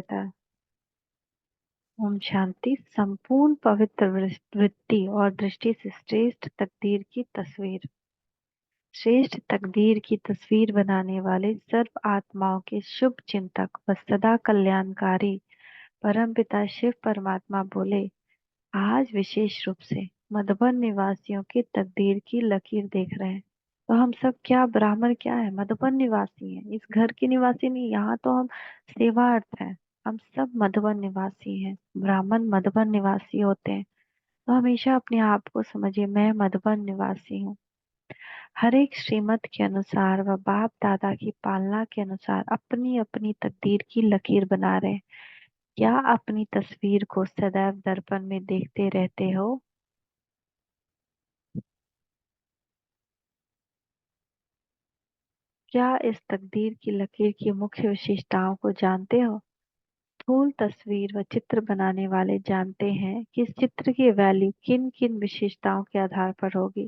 देता है। ओम शांति। संपूर्ण पवित्र वृत्ति और दृष्टि से श्रेष्ठ तकदीर की तस्वीर। श्रेष्ठ तकदीर की तस्वीर बनाने वाले सर्व आत्माओं के शुभ चिंतक व सदा कल्याणकारी परमपिता शिव परमात्मा बोले, आज विशेष रूप से मधुबन निवासियों की तकदीर की लकीर देख रहे हैं। तो हम सब क्या ब्राह्मण क्या है, मधुबन निवासी हैं, इस घर के निवासी नहीं। यहाँ तो हम सेवार्थ हैं। हम सब मधुबन निवासी हैं। ब्राह्मण मधुबन निवासी होते हैं। तो हमेशा अपने आप को समझिए, मैं मधुबन निवासी हूँ। हर एक श्रीमत के अनुसार व बाप दादा की पालना के अनुसार अपनी अपनी तकदीर की लकीर बना रहे हैं। क्या अपनी तस्वीर को सदैव दर्पण में देखते रहते हो? क्या इस तकदीर की लकीर की मुख्य विशेषताओं को जानते हो? स्थूल तस्वीर व चित्र बनाने वाले जानते हैं कि इस चित्र की वैल्यू किन किन विशेषताओं के आधार पर होगी।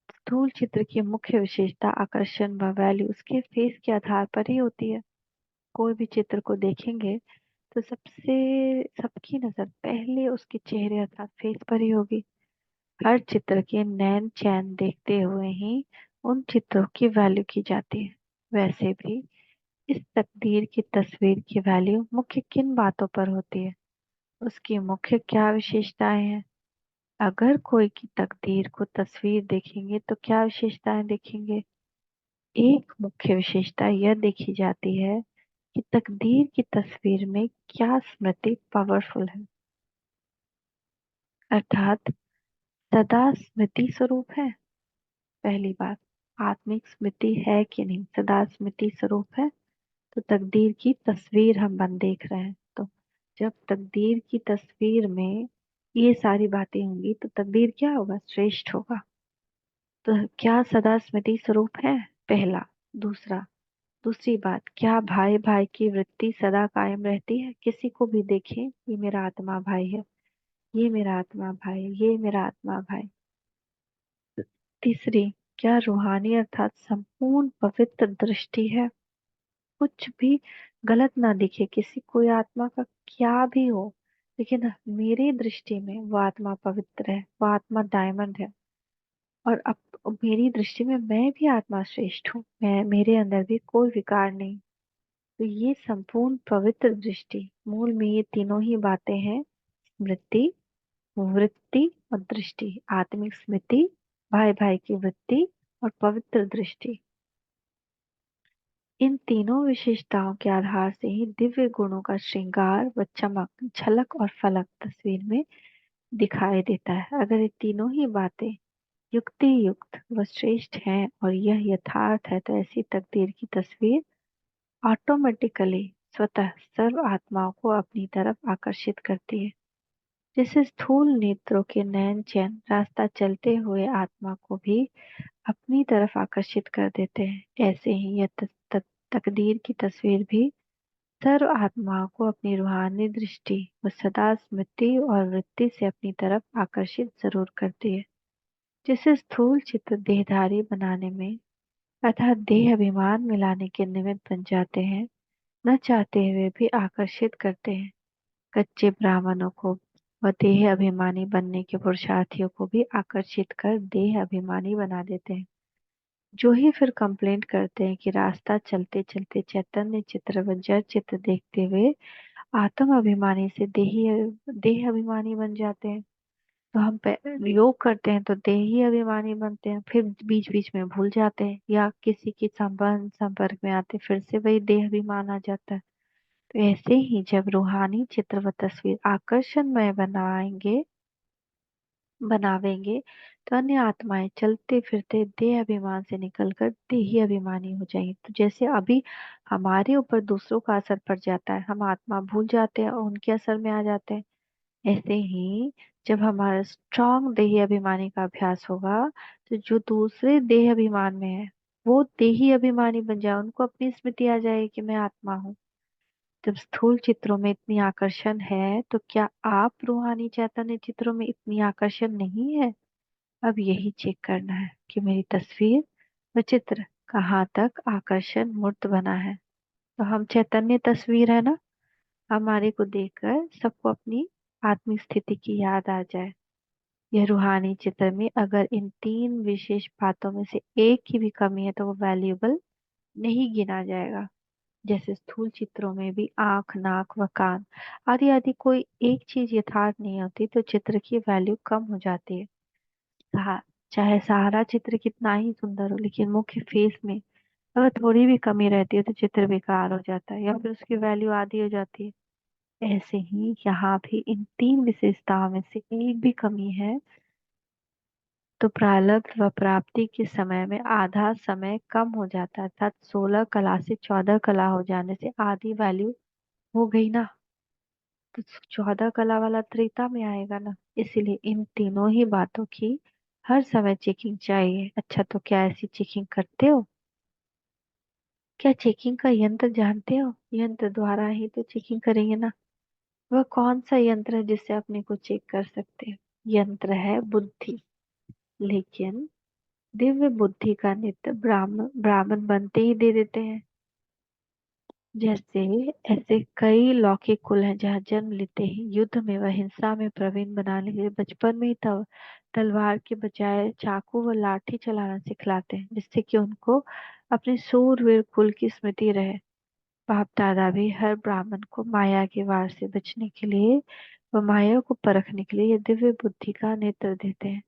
स्थूल चित्र की मुख्य विशेषता आकर्षण व वैल्यू उसके फेस के आधार पर ही होती है। कोई भी चित्र को देखेंगे तो सबकी नजर पहले उसके चेहरे अर्थात फेस पर ही होगी। हर चित्र के नैन चैन देखते हुए ही उन चित्रों की वैल्यू की जाती है। वैसे भी इस तकदीर की तस्वीर की वैल्यू मुख्य किन बातों पर होती है, उसकी मुख्य क्या विशेषताएं हैं? अगर कोई की तकदीर को तस्वीर देखेंगे तो क्या विशेषताएं देखेंगे? एक मुख्य विशेषता यह देखी जाती है कि तकदीर की तस्वीर में क्या स्मृति पावरफुल है, अर्थात सदा स्मृति स्वरूप है। पहली बात, आत्मिक स्मृति है कि नहीं, सदा स्मृति स्वरूप है। तो तकदीर की तस्वीर हम बन देख रहे हैं। तो जब तकदीर की तस्वीर में ये सारी बातें होंगी तो तकदीर क्या होगा, श्रेष्ठ होगा। तो क्या सदा स्मृति स्वरूप है, पहला। दूसरा, दूसरी बात, क्या भाई भाई की वृत्ति सदा कायम रहती है? किसी को भी देखें, ये मेरा आत्मा भाई है, ये मेरा आत्मा भाई, ये मेरा आत्मा भाई। तीसरी, क्या रूहानी अर्थात संपूर्ण पवित्र दृष्टि है? कुछ भी गलत ना दिखे किसी, कोई आत्मा का क्या भी हो, लेकिन मेरी दृष्टि में वो आत्मा पवित्र है, वो आत्मा डायमंड है। और अब मेरी दृष्टि में मैं भी आत्मा श्रेष्ठ हूँ, मैं मेरे अंदर भी कोई विकार नहीं। तो ये संपूर्ण पवित्र दृष्टि, मूल में ये तीनों ही बातें हैं, स्मृति, वृत्ति और दृष्टि। आत्मिक स्मृति, भाई भाई की वृत्ति और पवित्र दृष्टि। इन तीनों विशेषताओं के आधार से ही दिव्य गुणों का श्रृंगार व चमक, झलक और फलक तस्वीर में दिखाई देता है। अगर ये तीनों ही बातें युक्ति युक्त व श्रेष्ठ हैं और यह यथार्थ है, तो ऐसी तकदीर की तस्वीर ऑटोमेटिकली स्वतः सर्व आत्माओं को अपनी तरफ आकर्षित करती है। जैसे स्थूल नेत्रों के नयन चैन रास्ता चलते हुए आत्मा को भी अपनी तरफ आकर्षित कर देते हैं, ऐसे ही यह तकदीर की तस्वीर भी सर्व आत्माओं को अपनी रूहानी दृष्टि व सदा स्मृति और वृत्ति से अपनी तरफ आकर्षित जरूर करती है। जिसे स्थूल चित्र देहधारी बनाने में अर्थात देह अभिमान मिलाने के निमित्त बन जाते हैं, न चाहते हुए भी आकर्षित करते हैं। कच्चे ब्राह्मणों को व देह अभिमानी बनने के पुरुषार्थियों को भी आकर्षित कर देह अभिमानी बना देते हैं। जो ही फिर कंप्लेंट करते हैं कि रास्ता चलते चलते चैतन्य चित्र व जड़ चित्र देखते हुए आत्म अभिमानी से देह अभिमानी बन जाते हैं। तो हम योग करते हैं तो देही अभिमानी बनते हैं, फिर बीच बीच में भूल जाते हैं या किसी की संबंध संपर्क में आते फिर से वही देह अभिमान आ जाता है। तो ऐसे ही जब रूहानी चित्र व तस्वीर आकर्षणमय बनावेंगे तो अन्य आत्माएं चलते फिरते देह अभिमान से निकलकर देही अभिमानी हो जाएंगी। तो जैसे अभी हमारे ऊपर दूसरों का असर पड़ जाता है, हम आत्मा भूल जाते हैं और उनके असर में आ जाते हैं। ऐसे ही जब हमारा स्ट्रांग देही अभिमानी का अभ्यास होगा तो जो दूसरे देह अभिमान में है वो देही अभिमानी बन जाए, उनको अपनी स्मृति आ जाए कि मैं आत्मा हूँ। जब स्थूल चित्रों में इतनी आकर्षण है तो क्या आप रूहानी चैतन्य चित्रों में इतनी आकर्षण नहीं है? अब यही चेक करना है कि मेरी तस्वीर व चित्र कहाँ तक आकर्षण मूर्त बना है। तो हम चैतन्य तस्वीर है ना, हमारे को देखकर सबको अपनी आत्मिक स्थिति की याद आ जाए। यह रूहानी चित्र में अगर इन तीन विशेष बातों में से एक की भी कमी है तो वो वैल्यूएबल नहीं गिना जाएगा। जैसे स्थूल चित्रों में भी आंख, नाक व कान आदि आदि कोई एक चीज यथार्थ नहीं होती तो चित्र की वैल्यू कम हो जाती है। सहा- चाहे सहारा चित्र कितना ही सुंदर हो, लेकिन मुख्य फेस में अगर थोड़ी भी कमी रहती है तो चित्र बेकार हो जाता है या फिर उसकी वैल्यू आधी हो जाती है। ऐसे ही यहाँ भी इन तीन विशेषताओं में से एक भी कमी है तो प्रारब्ध व प्राप्ति के समय में आधा समय कम हो जाता है, अर्थात 16 कला से 14 कला हो जाने से आधी वैल्यू हो गई ना। तो 14 कला वाला त्रेता में आएगा ना। इसीलिए इन तीनों ही बातों की हर समय चेकिंग चाहिए। अच्छा, तो क्या ऐसी चेकिंग करते हो? क्या चेकिंग का यंत्र जानते हो? यंत्र द्वारा ही तो चेकिंग करेंगे ना। वह कौन सा यंत्र है जिससे अपने को चेक कर सकते हैं? यंत्र है बुद्धि। लेकिन दिव्य बुद्धि का नित्य ब्राह्मण ब्राह्मण बनते ही दे देते हैं। जैसे ऐसे कई लौकिक कुल हैं जहाँ जन्म लेते ही युद्ध में व हिंसा में प्रवीण बनाने के लिए बचपन में ही तलवार के बजाय चाकू व लाठी चलाना सिखलाते हैं, जिससे कि उनको अपने सूरवीर कुल की स्मृति रहे। बाप दादा भी हर ब्राह्मण को माया के वार से बचने के लिए व माया को परखने के लिए ये दिव्य बुद्धि का नेतृत्व देते हैं।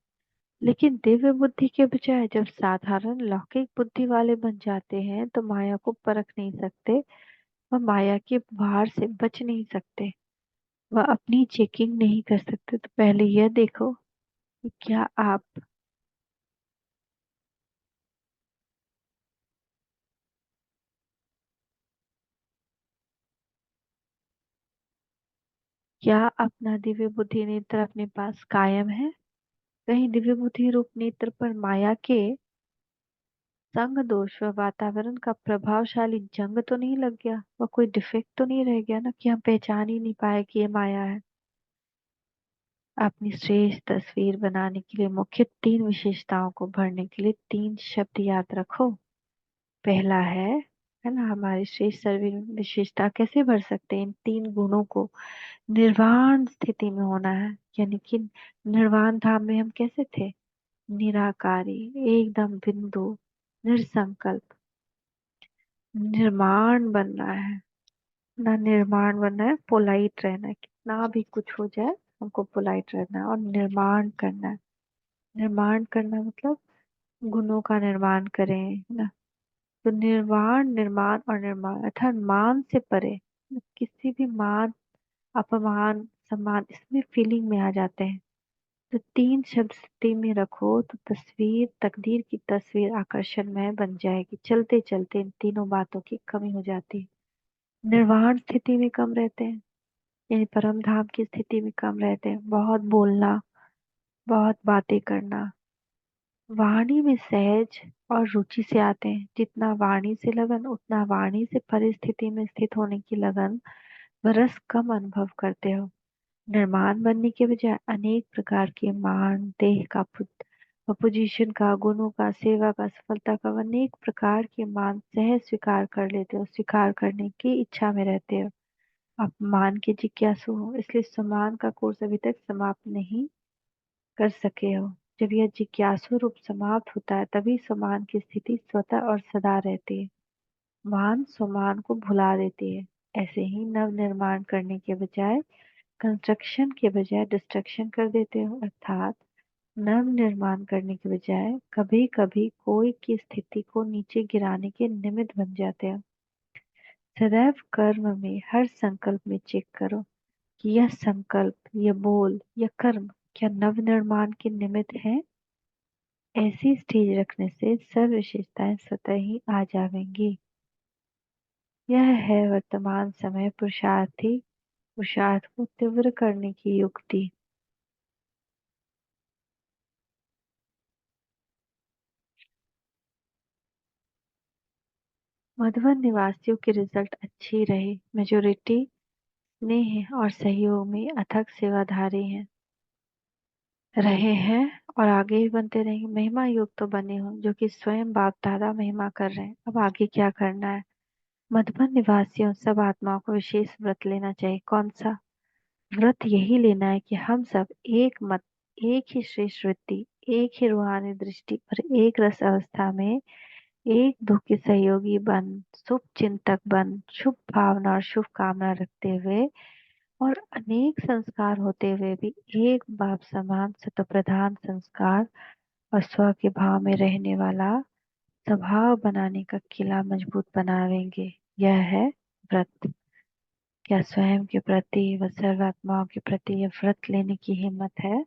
लेकिन दिव्य बुद्धि के बजाय जब साधारण लौकिक बुद्धि वाले बन जाते हैं तो माया को परख नहीं सकते, वह माया के भार से बच नहीं सकते, वह अपनी चेकिंग नहीं कर सकते। तो पहले यह देखो कि क्या अपना दिव्य बुद्धि नेत्र अपने पास कायम है? कहीं दिव्य बुद्धि रूप नेत्र पर माया के संग दोष व वातावरण का प्रभावशाली जंग तो नहीं लग गया? वह कोई डिफेक्ट तो नहीं रह गया ना कि हम पहचान ही नहीं पाए कि ये माया है? अपनी श्रेष्ठ तस्वीर बनाने के लिए मुख्य तीन विशेषताओं को भरने के लिए तीन शब्द याद रखो। पहला है ना, हमारी श्रेष्ठ सर्विस विशेषता कैसे भर सकते हैं इन तीन गुणों को? निर्वाण स्थिति में होना है, यानी कि निर्वाण धाम में हम कैसे थे? निराकारी, एकदम बिंदु, निरसंकल्प। निर्माण बनना है ना, निर्माण बनना है, पोलाइट रहना है, कितना भी कुछ हो जाए हमको पोलाइट रहना है और निर्माण करना है। निर्माण करना मतलब गुणों का निर्माण करें, है ना। तो निर्वाण, निर्माण और निर्माण अर्थात मान से परे, किसी भी मान, अपमान, सम्मान इसमें फीलिंग में आ जाते हैं। तो तीन शब्द स्थिति में रखो तो तस्वीर, तकदीर की तस्वीर आकर्षण में बन जाएगी। चलते चलते इन तीनों बातों की कमी हो जाती है। निर्वाण स्थिति में कम रहते हैं, यानी परम धाम की स्थिति में कम रहते हैं। बहुत बोलना, बहुत बातें करना, वाणी में सहज और रुचि से आते हैं। जितना वाणी से लगन उतना वाणी से परिस्थिति में स्थित होने की लगन व रस कम अनुभव करते हो। निर्माण बनने के बजाय अनेक प्रकार के मान, देह का पोजीशन का, गुणों का, सेवा का, सफलता का व अनेक प्रकार के मान सहज स्वीकार कर लेते हो, स्वीकार करने की इच्छा में रहते हो। आप मान के जिज्ञासु हो, इसलिए समान का कोर्स अभी तक समाप्त नहीं कर सके हो। जब यह जिज्ञासु रूप समाप्त होता है तभी समान की स्थिति स्वतः और सदा रहती है। मान समान को भुला देती है। ऐसे ही नव निर्माण करने के बजाय, कंस्ट्रक्शन के बजाय डिस्ट्रक्शन कर देते हो, अर्थात नव निर्माण करने के बजाय कभी कभी कोई की स्थिति को नीचे गिराने के निमित्त बन जाते हो। सदैव कर्म में हर संकल्प में चेक करो कि यह संकल्प, यह बोल, यह कर्म क्या नव निर्माण के निमित्त है? ऐसी स्टेज रखने से सब विशेषताएं स्वतः ही आ जाएंगी। यह है वर्तमान समय पुरुषार्थ को तीव्र करने की युक्ति। मधुबन निवासियों की रिजल्ट अच्छी रही। मेजोरिटी स्नेह और सहयोग में अथक सेवाधारी हैं, रहे हैं और आगे भी बनते रहेंगे। महिमा युग तो बने हो जो कि स्वयं बाप दादा महिमा कर रहे हैं। अब आगे क्या करना है? मधुबन निवासियों सब आत्माओं को विशेष व्रत लेना चाहिए। कौन सा व्रत? यही लेना है कि हम सब एक मत, एक ही श्रेष्ठ वृत्ति, एक ही रूहानी दृष्टि और एक रस अवस्था में एक दूसरे के सहयोगी बन, शुभ चिंतक बन, शुभ भावना और शुभ कामना रखते हुए और अनेक संस्कार होते हुए भी एक बाप समान सतप्रधान संस्कार और स्व के भाव में रहने वाला स्वभाव बनाने का किला मजबूत बनावेंगे। यह है व्रत। क्या स्वयं के प्रति व सर्वात्माओं के प्रति यह व्रत लेने की हिम्मत है?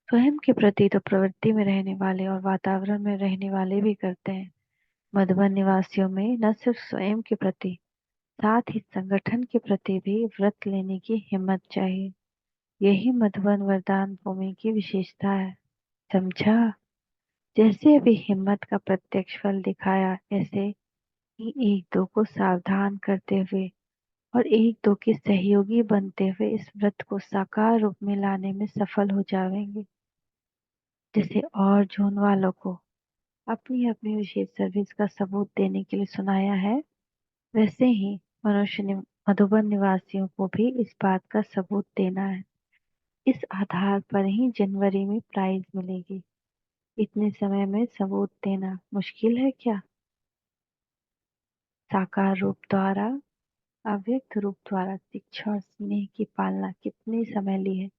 स्वयं के प्रति तो प्रवृत्ति में रहने वाले और वातावरण में रहने वाले भी करते हैं। मधुबन निवासियों में न सिर्फ स्वयं के प्रति, साथ ही संगठन के प्रति भी व्रत लेने की हिम्मत चाहिए। यही मधुबन वरदान भूमि की विशेषता है। समझा? जैसे अभी हिम्मत का प्रत्यक्ष फल दिखाया, ऐसे ही एक दो को सावधान करते हुए और एक दो के सहयोगी बनते हुए इस व्रत को साकार रूप में लाने में सफल हो जाएंगे। जैसे और जोन वालों को अपनी अपनी विशेष सर्विस का सबूत देने के लिए सुनाया है, वैसे ही मधुबन निवासियों को भी इस बात का सबूत देना है। इस आधार पर ही जनवरी में प्राइज मिलेगी। इतने समय में सबूत देना मुश्किल है क्या? साकार रूप द्वारा, अव्यक्त रूप द्वारा शिक्षा और स्नेह की पालना कितने समय ली है।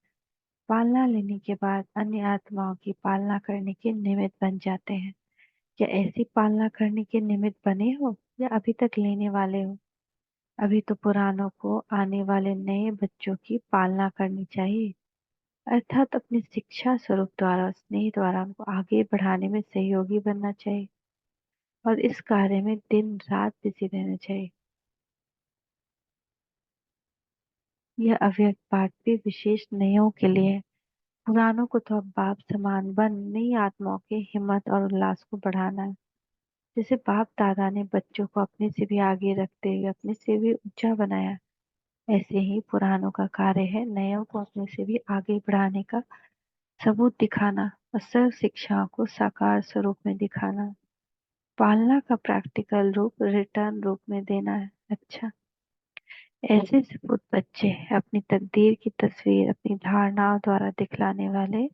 पालना लेने के बाद अन्य आत्माओं की पालना करने के निमित्त बन जाते हैं। क्या ऐसी पालना करने के निमित्त बने हो या अभी तक लेने वाले हो? अभी तो पुरानों को आने वाले नए बच्चों की पालना करनी चाहिए, अर्थात अपनी शिक्षा स्वरूप द्वारा स्नेह द्वारा उनको आगे बढ़ाने में सहयोगी बनना चाहिए और इस कार्य में दिन रात बिजी रहना चाहिए। यह अव्यक्त पाठ भी विशेष नयों के लिए है। पुरानों को तो अब बाप समान बन नई आत्माओं के हिम्मत और उल्लास को बढ़ाना है। जैसे बाप दादा ने बच्चों को अपने से भी आगे रखते हुए अपने से भी ऊंचा बनाया, ऐसे ही पुरानों का कार्य है नयों को अपने से भी आगे बढ़ाने का सबूत दिखाना और सर्व शिक्षाओं को साकार स्वरूप में दिखाना। पालना का प्रैक्टिकल रूप रिटर्न रूप में देना है। अच्छा, ऐसे सबूत बच्चे अपनी तकदीर की तस्वीर अपनी धारणाओं द्वारा दिखलाने वाले,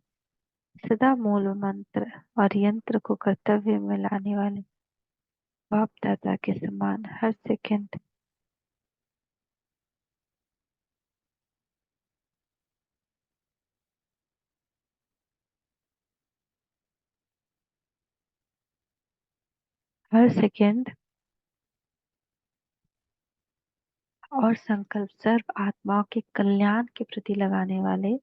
सदा मूल मंत्र और यंत्र को कर्तव्य में लाने वाले बाप दादा के समान हर सेकंड और संकल्प सर्व आत्माओं के कल्याण के प्रति लगाने वाले,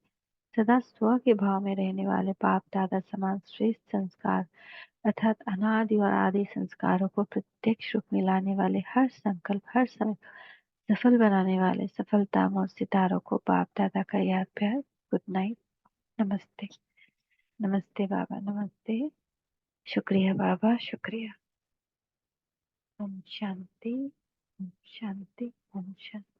सदा स्व के भाव में रहने वाले बाप दादा समान श्रेष्ठ संस्कार अर्थात अनादि और आदि संस्कारों को प्रत्यक्ष रूप में लाने वाले, हर संकल्प हर समय सफल बनाने वाले सफलता और सितारों को बाप दादा का याद प्यार। Good night. नमस्ते। नमस्ते बाबा, नमस्ते। शुक्रिया बाबा, शुक्रिया। ओम शांति, ओम शांति, ओम शांति।